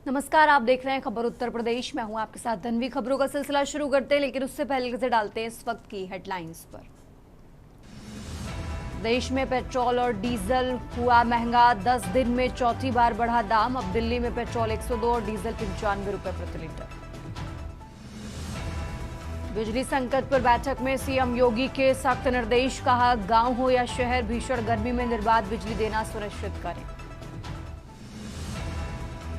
नमस्कार, आप देख रहे हैं खबर उत्तर प्रदेश। मैं हूं आपके साथ धनवी। खबरों का सिलसिला शुरू करते हैं, लेकिन उससे पहले नजर डालते हैं इस वक्त की हेडलाइंस पर। देश में पेट्रोल और डीजल हुआ महंगा, 10 दिन में चौथी बार बढ़ा दाम। अब दिल्ली में पेट्रोल 102 और डीजल 95 रुपए प्रति लीटर। बिजली संकट पर बैठक में सीएम योगी के सख्त निर्देश, कहा गांव हो या शहर, भीषण गर्मी में निर्बाध बिजली देना सुनिश्चित करें।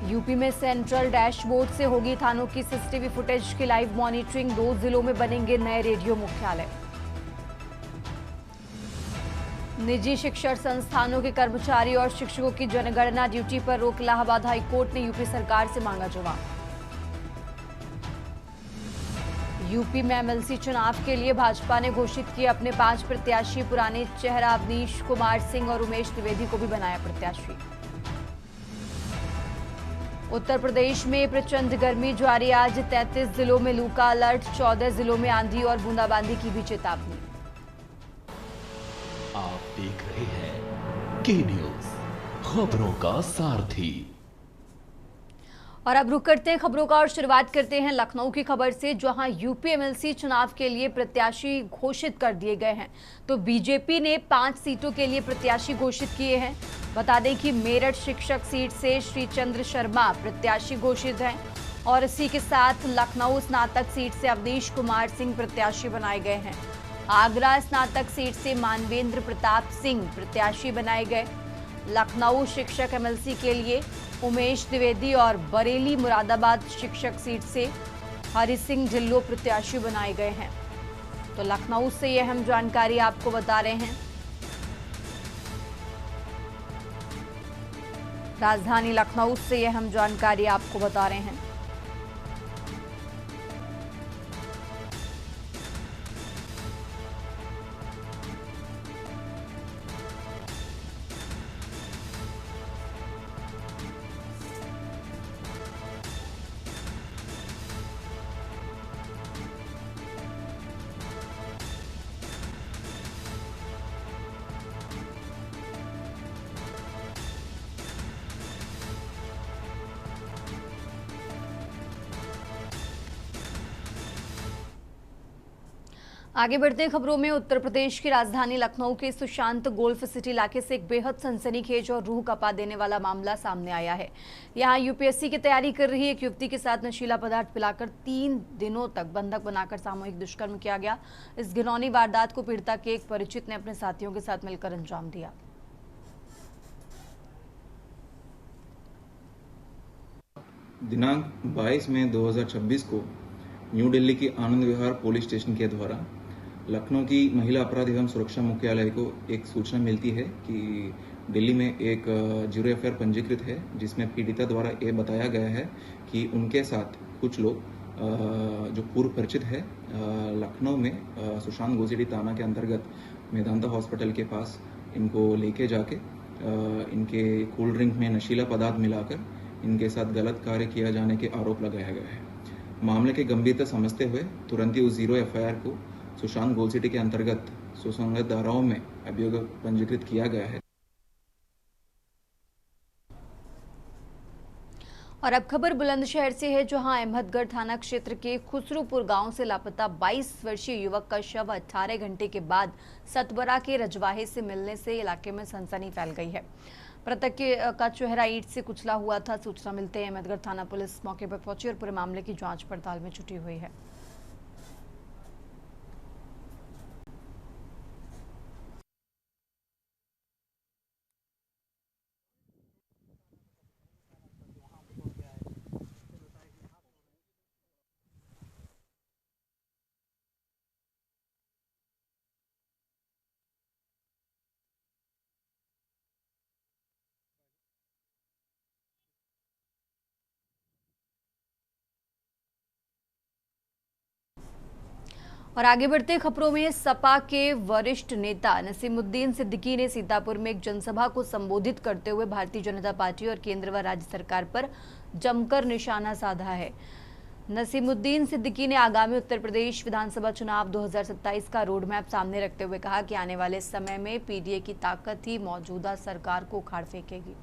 यूपी में सेंट्रल डैशबोर्ड से होगी थानों की सीसीटीवी फुटेज की लाइव मॉनिटरिंग, 2 जिलों में बनेंगे नए रेडियो मुख्यालय। निजी शिक्षण संस्थानों के कर्मचारी और शिक्षकों की जनगणना ड्यूटी पर रोक, इलाहाबाद हाईकोर्ट ने यूपी सरकार से मांगा जवाब। यूपी में एमएलसी चुनाव के लिए भाजपा ने घोषित किए अपने 5 प्रत्याशी, पुराने चेहरा अवनीश कुमार सिंह और उमेश द्विवेदी को भी बनाया प्रत्याशी। उत्तर प्रदेश में प्रचंड गर्मी जारी, आज 33 जिलों में लू का अलर्ट, 14 जिलों में आंधी और बूंदाबांदी की भी चेतावनी। आप देख रहे हैं के न्यूज, खबरों का सारथी। और अब रुक करते हैं खबरों का और शुरुआत करते हैं लखनऊ की खबर से, जहां यूपी एमएलसी चुनाव के लिए प्रत्याशी घोषित कर दिए गए हैं। तो बीजेपी ने 5 सीटों के लिए प्रत्याशी घोषित किए हैं। बता दें कि मेरठ शिक्षक सीट से श्रीचंद्र शर्मा प्रत्याशी घोषित हैं और इसी के साथ लखनऊ स्नातक सीट से अवनीश कुमार सिंह प्रत्याशी बनाए गए हैं। आगरा स्नातक सीट से मानवेंद्र प्रताप सिंह प्रत्याशी बनाए गए। लखनऊ शिक्षक एमएलसी के लिए उमेश द्विवेदी और बरेली मुरादाबाद शिक्षक सीट से हरि सिंह ढिल्लो प्रत्याशी बनाए गए हैं। तो लखनऊ से यह अहम जानकारी आपको बता रहे हैं। राजधानी लखनऊ से यह अहम जानकारी आपको बता रहे हैं। आगे बढ़ते हैं खबरों में। उत्तर प्रदेश की राजधानी लखनऊ के सुशांत गोल्फ सिटी इलाके से एक बेहद सनसनीखेज और रूह कंपा देने वाला मामला सामने आया है। यहां यूपीएससी की तैयारी कर रही एक युवती के साथ नशीला पदार्थ पिलाकर 3 दिनों तक बंधक बनाकर सामूहिक दुष्कर्म किया गया। इस घिनौनी वारदात को पीड़िता के एक परिचित ने अपने साथियों के साथ मिलकर अंजाम दिया। दिनांक 22 मई 2026 को न्यू दिल्ली की आनंद विहार पुलिस स्टेशन के द्वारा लखनऊ की महिला अपराध एवं सुरक्षा मुख्यालय को एक सूचना मिलती है कि दिल्ली में एक जीरो एफआईआर पंजीकृत है, जिसमें पीड़िता द्वारा ये बताया गया है कि उनके साथ कुछ लोग जो पूर्व परिचित है लखनऊ में सुशांत गोसिटी थाना के अंतर्गत मेदांता हॉस्पिटल के पास इनको लेके जाके इनके कोल्ड ड्रिंक में नशीला पदार्थ मिलाकर इनके साथ गलत कार्य किया जाने के आरोप लगाया गया है। मामले की गंभीरता समझते हुए तुरंत ही उस जीरो एफआईआर को सुशांत गोल्ड के अंतर्गत सुसंगत धाराओं में अभियोग पंजीकृत किया गया है। और अब खबर बुलंदशहर से है, जहां अहमदगढ़ थाना क्षेत्र के खुसरूपुर गांव से लापता 22 वर्षीय युवक का शव 18 घंटे के बाद सतबरा के रजवाहे से मिलने से इलाके में सनसनी फैल गई है। मृतक का चेहरा ईंट से कुचला हुआ था। सूचना मिलते ही अहमदगढ़ थाना पुलिस मौके पर पहुंची और पूरे मामले की जांच पड़ताल में जुटी हुई है। और आगे बढ़ते खबरों में, सपा के वरिष्ठ नेता नसीमुद्दीन सिद्दीकी ने सीतापुर में एक जनसभा को संबोधित करते हुए भारतीय जनता पार्टी और केंद्र व राज्य सरकार पर जमकर निशाना साधा है। नसीमुद्दीन सिद्दीकी ने आगामी उत्तर प्रदेश विधानसभा चुनाव 2027 का रोड मैप सामने रखते हुए कहा कि आने वाले समय में पीडीए की ताकत ही मौजूदा सरकार को उखाड़ फेंकेगी।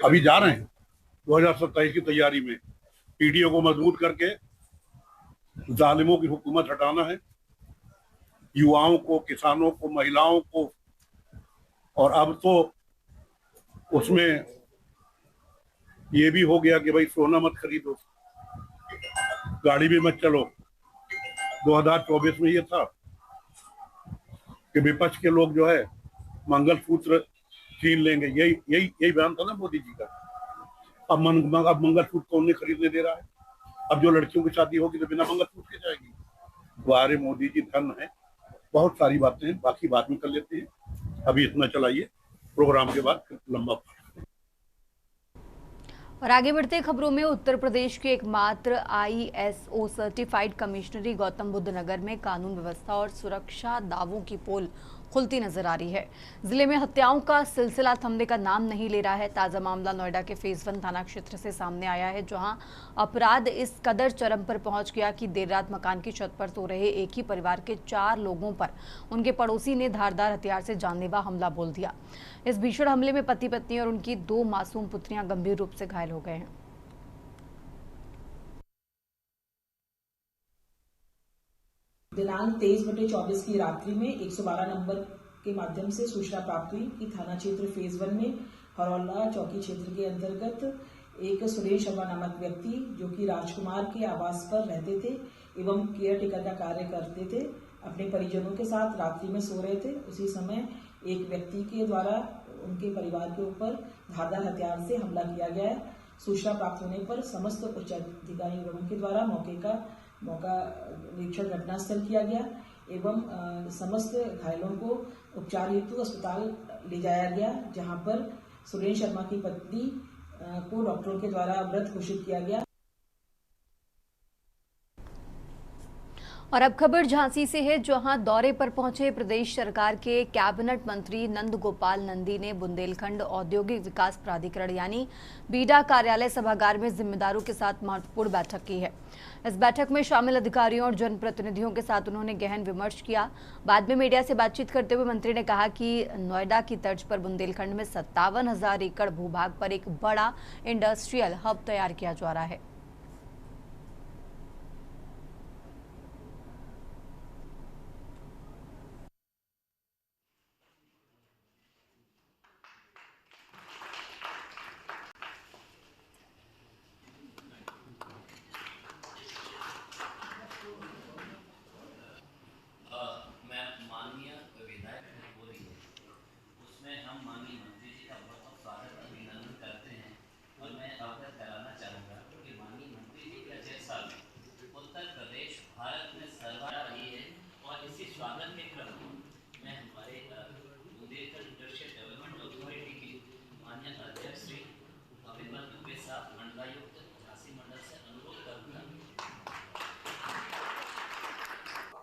अभी जा रहे हैं 2027 की तैयारी में पीडीओ को मजबूत करके जालिमों की हुकूमत हटाना है, युवाओं को, किसानों को, महिलाओं को। और अब तो उसमें ये भी हो गया कि भाई सोना मत खरीदो, गाड़ी भी मत चलो। 2024 में ये था कि विपक्ष के लोग जो है मंगलसूत्र छीन लेंगे, यही यही यही बयान था ना मोदी जी का। अब मंगलसूत्र कौन नहीं खरीदने दे रहा है? अब जो लड़कियों की शादी होगी तो बिना मंगलसूत्र के जाएगी। वारे मोदी जी धन है। बहुत सारी बातें हैं, बाकी बात में कर लेते हैं। अभी इतना चलाइए, प्रोग्राम के बाद लंबा। और आगे बढ़ते खबरों में, उत्तर प्रदेश के एकमात्र आईएसओ सर्टिफाइड कमिश्नरी गौतम बुद्ध नगर में कानून व्यवस्था और सुरक्षा दावों की पोल खुलती नजर आ रही है। जिले में हत्याओं का सिलसिला थमने का नाम नहीं ले रहा है। ताजा मामला नोएडा के फेज 1 थाना क्षेत्र से सामने आया है, जहां अपराध इस कदर चरम पर पहुंच गया कि देर रात मकान की छत पर सो रहे एक ही परिवार के 4 लोगों पर उनके पड़ोसी ने धारदार हथियार से जानलेवा हमला बोल दिया। इस भीषण हमले में पति पत्नी और उनकी 2 मासूम पुत्रियां गंभीर रूप से घायल हो गए हैं। दिनांक 23/24 की रात्रि में 112 नंबर के माध्यम से सूचना प्राप्त हुई कि थाना क्षेत्र फेज 1 में हरौला चौकी क्षेत्र के अंतर्गत एक सुरेश शर्मा नामक व्यक्ति, जो कि राजकुमार के आवास पर रहते थे एवं केयर टेकर का कार्य करते थे, अपने परिजनों के साथ रात्रि में सो रहे थे। उसी समय एक व्यक्ति के द्वारा उनके परिवार के ऊपर धारदार हथियार से हमला किया गया है। सूचना प्राप्त होने पर समस्त उच्च अधिकारियों के द्वारा मौका निरीक्षण घटनास्थल किया गया एवं समस्त घायलों को उपचार हेतु अस्पताल ले जाया गया, जहां पर सुरेश शर्मा की पत्नी को डॉक्टरों के द्वारा मृत घोषित किया गया। और अब खबर झांसी से है, जहां दौरे पर पहुंचे प्रदेश सरकार के कैबिनेट मंत्री नंद गोपाल नंदी ने बुंदेलखंड औद्योगिक विकास प्राधिकरण यानी बीडा कार्यालय सभागार में जिम्मेदारों के साथ महत्वपूर्ण बैठक की है। इस बैठक में शामिल अधिकारियों और जनप्रतिनिधियों के साथ उन्होंने गहन विमर्श किया। बाद में मीडिया से बातचीत करते हुए मंत्री ने कहा कि नोएडा की तर्ज पर बुंदेलखंड में 57,000 एकड़ भूभाग पर एक बड़ा इंडस्ट्रियल हब तैयार किया जा रहा है।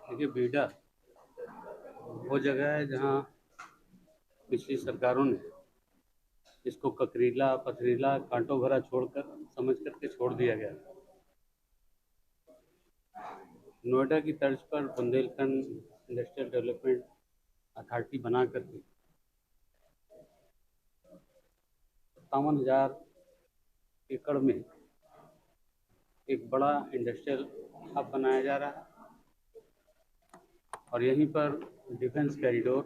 देखिए, बीडा वो जगह है जहाँ पिछली सरकारों ने इसको ककरीला पथरीला कांटों भरा छोड़कर समझ करके छोड़ दिया गया। नोएडा की तर्ज पर बुंदेलखंड इंडस्ट्रियल डेवलपमेंट अथॉरिटी बना करके 57,000 एकड़ में एक बड़ा इंडस्ट्रियल हब बनाया जा रहा है। और यहीं पर डिफेंस कॉरिडोर,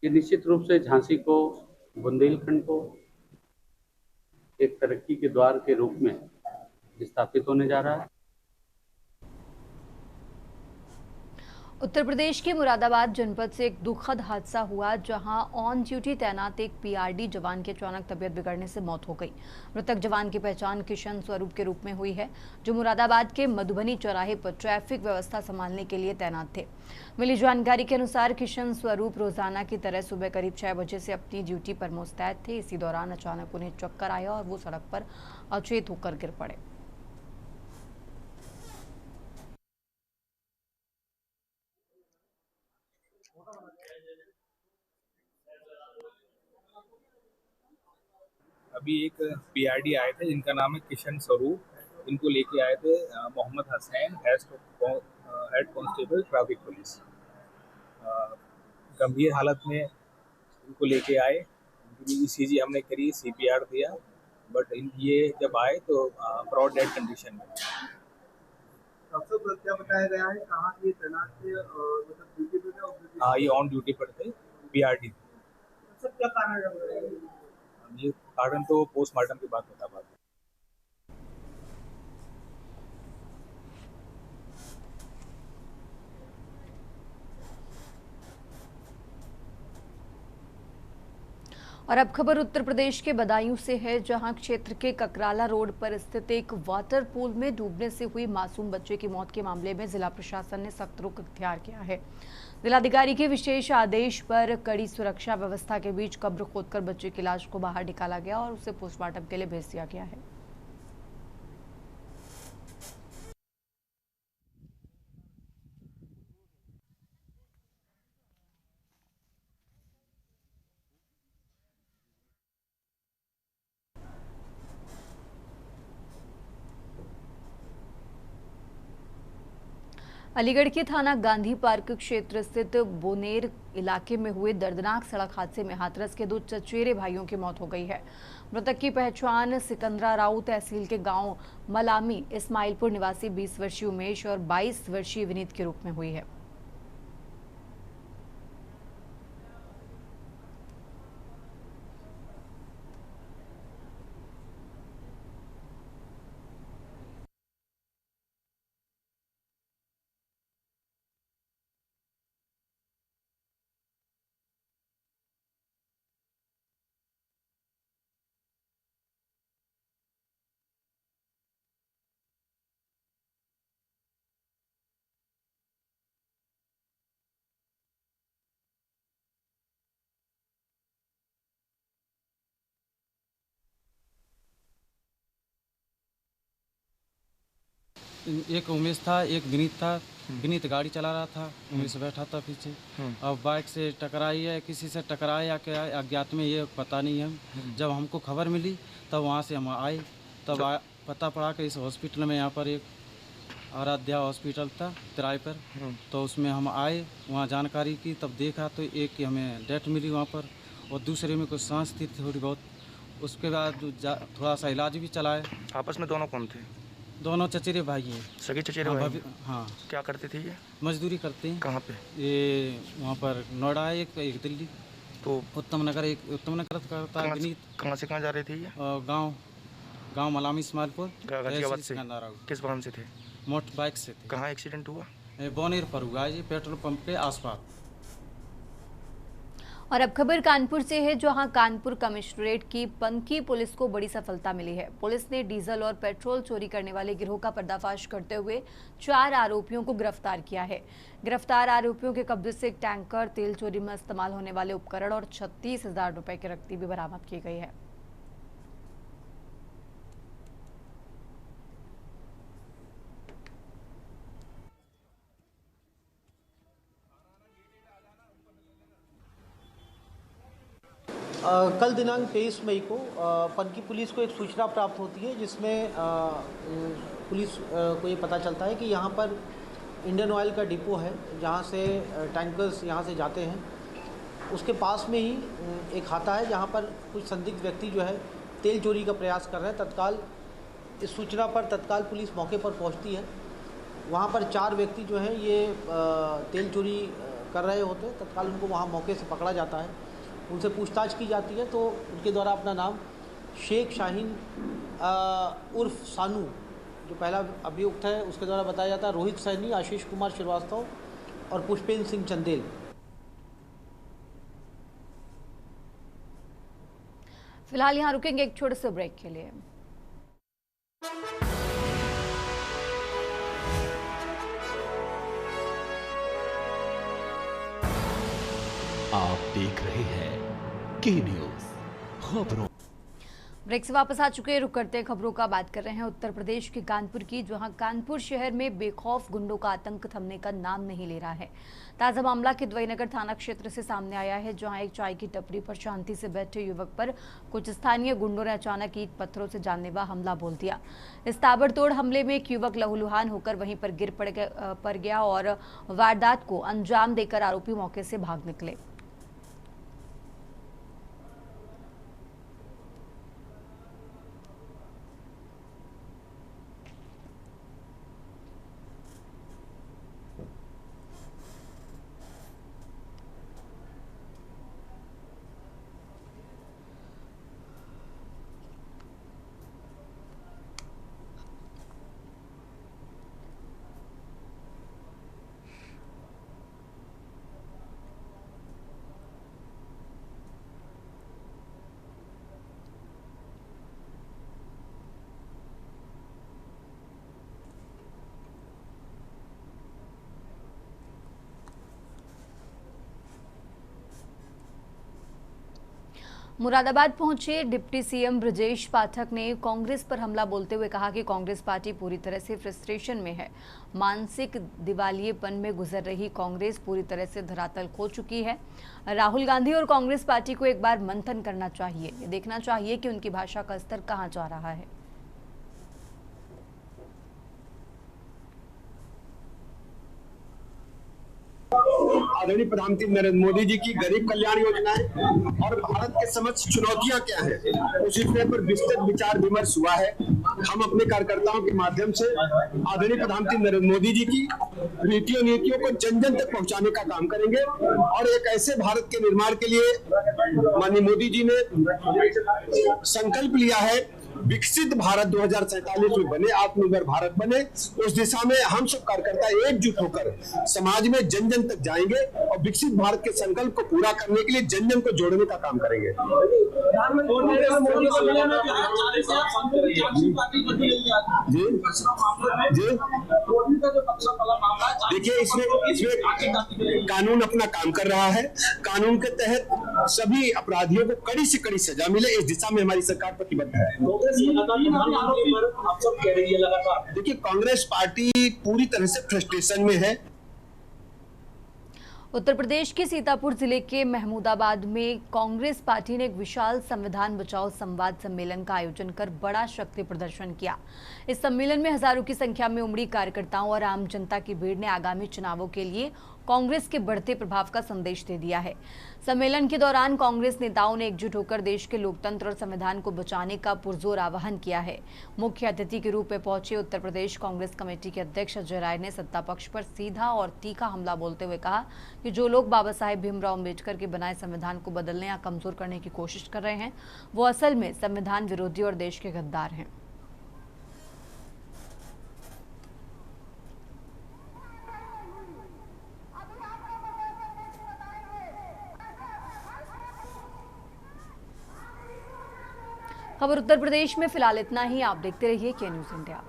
ये निश्चित रूप से झांसी को, बुंदेलखंड को एक तरक्की के द्वार के रूप में स्थापित होने जा रहा है। उत्तर प्रदेश के मुरादाबाद जनपद से एक दुखद हादसा हुआ, जहां ऑन ड्यूटी तैनात एक पीआरडी जवान की अचानक तबीयत बिगड़ने से मौत हो गई। मृतक जवान की पहचान किशन स्वरूप के रूप में हुई है, जो मुरादाबाद के मधुबनी चौराहे पर ट्रैफिक व्यवस्था संभालने के लिए तैनात थे। मिली जानकारी के अनुसार किशन स्वरूप रोजाना की तरह सुबह करीब 6 बजे से अपनी ड्यूटी पर मुस्तैद थे। इसी दौरान अचानक उन्हें चक्कर आया और वो सड़क पर अचेत होकर गिर पड़े। अभी एक पीआरडी आए थे जिनका नाम है किशन स्वरूप। इनको लेके आए थे Mohammed Hussain, head constable traffic police. गंभीर हालत में इनको लेके आए ECG हमने करी, CPR दिया, बट ये जब आए तो ब्रॉड डेड कंडीशन में। सबसे क्या बताया गया है, कहाँ ये तैनात थे, मतलब ड्यूटी पे थे? हाँ, ये ऑन ड्यूटी पर थे, PRD। सब क्या कारण है? ये कारण तो पोस्टमार्टम के बाद बता पाते। और अब खबर उत्तर प्रदेश के बदायूं से है, जहां क्षेत्र के ककराला रोड पर स्थित एक वाटर पूल में डूबने से हुई मासूम बच्चे की मौत के मामले में जिला प्रशासन ने सख्त रुख इख्तियार किया है। जिलाधिकारी के विशेष आदेश पर कड़ी सुरक्षा व्यवस्था के बीच कब्र खोदकर बच्चे की लाश को बाहर निकाला गया और उसे पोस्टमार्टम के लिए भेज दिया गया है। अलीगढ़ के थाना गांधी पार्क क्षेत्र स्थित बोनेर इलाके में हुए दर्दनाक सड़क हादसे में हाथरस के 2 चचेरे भाइयों की मौत हो गई है। मृतक की पहचान सिकंदरा राव तहसील के गांव मलामी इस्माइलपुर निवासी 20 वर्षीय उमेश और 22 वर्षीय विनीत के रूप में हुई है। एक उमेश था, एक विनीत था। विनीत गाड़ी चला रहा था, उमेश बैठा था पीछे। अब बाइक से टकराई है, किसी से टकराया या क्या अज्ञात में, ये पता नहीं है। जब हमको खबर मिली तब वहाँ से हम आए, तब पता पड़ा कि इस हॉस्पिटल में यहाँ पर एक आराध्या हॉस्पिटल था किराए पर, तो उसमें हम आए, वहाँ जानकारी की, तब देखा तो एक की हमें डेथ मिली वहाँ पर और दूसरे में कुछ सांस थी थोड़ी बहुत। उसके बाद थोड़ा सा इलाज भी चलाए। आपस में दोनों कौन थे? दोनों चचेरे भाई हैं। सगे चचेरे भाई? हाँ। क्या करते थे ये? मजदूरी करते हैं। कहाँ पे? ये वहाँ पर नोएडा है, एक दिल्ली। तो उत्तम नगर करता है विनीत। कहाँ से कहाँ जा रहे थे ये? गांव मलामी इस्माइलपुर। गाजियाबाद से? किस वाहन से थे? मोटर बाइक से थे। कहाँ एक्सीडेंट हुआ? बोनेर पर हुआ है, पेट्रोल पंप के आसपास। और अब खबर कानपुर से है, जहां कानपुर कमिश्नरेट की पनकी पुलिस को बड़ी सफलता मिली है। पुलिस ने डीजल और पेट्रोल चोरी करने वाले गिरोह का पर्दाफाश करते हुए 4 आरोपियों को गिरफ्तार किया है। गिरफ्तार आरोपियों के कब्जे से एक टैंकर, तेल चोरी में इस्तेमाल होने वाले उपकरण और 36,000 रुपए की रकम भी बरामद की गई है। कल दिनांक 23 मई को पनकी पुलिस को एक सूचना प्राप्त होती है, जिसमें पुलिस को ये पता चलता है कि यहाँ पर इंडियन ऑयल का डिपो है, जहाँ से टैंकर्स यहाँ से जाते हैं। उसके पास में ही एक खाता है, जहाँ पर कुछ संदिग्ध व्यक्ति जो है तेल चोरी का प्रयास कर रहे हैं। तत्काल इस सूचना पर तत्काल पुलिस मौके पर पहुँचती है। वहाँ पर 4 व्यक्ति जो हैं ये तेल चोरी कर रहे होते हैं। तत्काल उनको वहाँ मौके से पकड़ा जाता है, उनसे पूछताछ की जाती है, तो उनके द्वारा अपना नाम शेख शाहीन उर्फ सानू, जो पहला अभियुक्त है, उसके द्वारा बताया जाता है, रोहित सैनी, आशीष कुमार श्रीवास्तव और पुष्पेंद्र सिंह चंदेल। फिलहाल यहाँ रुकेंगे एक छोटे से ब्रेक के लिए। आप देख रहे हैं के न्यूज खबरों। ब्रेक से वापस आ चुके हैं, रुक करते हैं खबरों का। बात कर रहे हैं उत्तर प्रदेश के कानपुर की, जहां कानपुर शहर में बेखौफ गुंडों का आतंक थमने का नाम नहीं ले रहा है। ताजा मामला किदवईनगर थाना क्षेत्र से सामने आया है, जहां एक चाय की टपरी पर शांति से बैठे युवक पर कुछ स्थानीय गुंडों ने अचानक ईंट पत्थरों से जानलेवा हमला बोल दिया। इस ताबड़तोड़ हमले में एक युवक लहूलुहान होकर वहीं पर गिर पड़ गया और वारदात को अंजाम देकर आरोपी मौके से भाग निकले। मुरादाबाद पहुंचे डिप्टी सीएम ब्रजेश पाठक ने कांग्रेस पर हमला बोलते हुए कहा कि कांग्रेस पार्टी पूरी तरह से फ्रस्ट्रेशन में है। मानसिक दिवालियेपन में गुजर रही कांग्रेस पूरी तरह से धरातल खो चुकी है। राहुल गांधी और कांग्रेस पार्टी को एक बार मंथन करना चाहिए, ये देखना चाहिए कि उनकी भाषा का स्तर कहां जा रहा है। आदरणीय प्रधानमंत्री नरेंद्र मोदी जी की गरीब कल्याण योजनाएं और भारत के समक्ष चुनौतियां क्या है, उस विषय पर विस्तृत विचार विमर्श हुआ है। हम अपने कार्यकर्ताओं के माध्यम से आदरणीय प्रधानमंत्री नरेंद्र मोदी जी की नीतियों को जन जन तक पहुंचाने का काम करेंगे और एक ऐसे भारत के निर्माण के लिए माननीय मोदी जी ने संकल्प लिया है, विकसित भारत 2047 में बने, आत्मनिर्भर भारत बने। उस दिशा में हम सब कार्यकर्ता एकजुट होकर समाज में जन जन तक जाएंगे और विकसित भारत के संकल्प को पूरा करने के लिए जन जन को जोड़ने का काम करेंगे। देखिए, इसमें कानून अपना काम कर रहा है। कानून के तहत सभी अपराधियों को कड़ी से कड़ी सजा मिले, इस दिशा में हमारी सरकार प्रतिबद्ध है। देखिए, कांग्रेस पार्टी पूरी तरह से फ्रस्ट्रेशन में है। उत्तर प्रदेश के सीतापुर जिले के महमूदाबाद में कांग्रेस पार्टी ने एक विशाल संविधान बचाओ संवाद सम्मेलन का आयोजन कर बड़ा शक्ति प्रदर्शन किया। इस सम्मेलन में हजारों की संख्या में उमड़ी कार्यकर्ताओं और आम जनता की भीड़ ने आगामी चुनावों के लिए कांग्रेस के बढ़ते प्रभाव का संदेश दे दिया है। सम्मेलन के दौरान कांग्रेस नेताओं ने एकजुट होकर देश के लोकतंत्र और संविधान को बचाने का पुरजोर आह्वान किया है। मुख्य अतिथि के रूप में पहुंचे उत्तर प्रदेश कांग्रेस कमेटी के अध्यक्ष अजय राय ने सत्ता पक्ष पर सीधा और तीखा हमला बोलते हुए कहा कि जो लोग बाबा साहेब भीमराव अम्बेडकर के बनाए संविधान को बदलने या कमजोर करने की कोशिश कर रहे हैं, वो असल में संविधान विरोधी और देश के गद्दार हैं। खबर उत्तर प्रदेश में फिलहाल इतना ही। आप देखते रहिए के न्यूज़ इंडिया।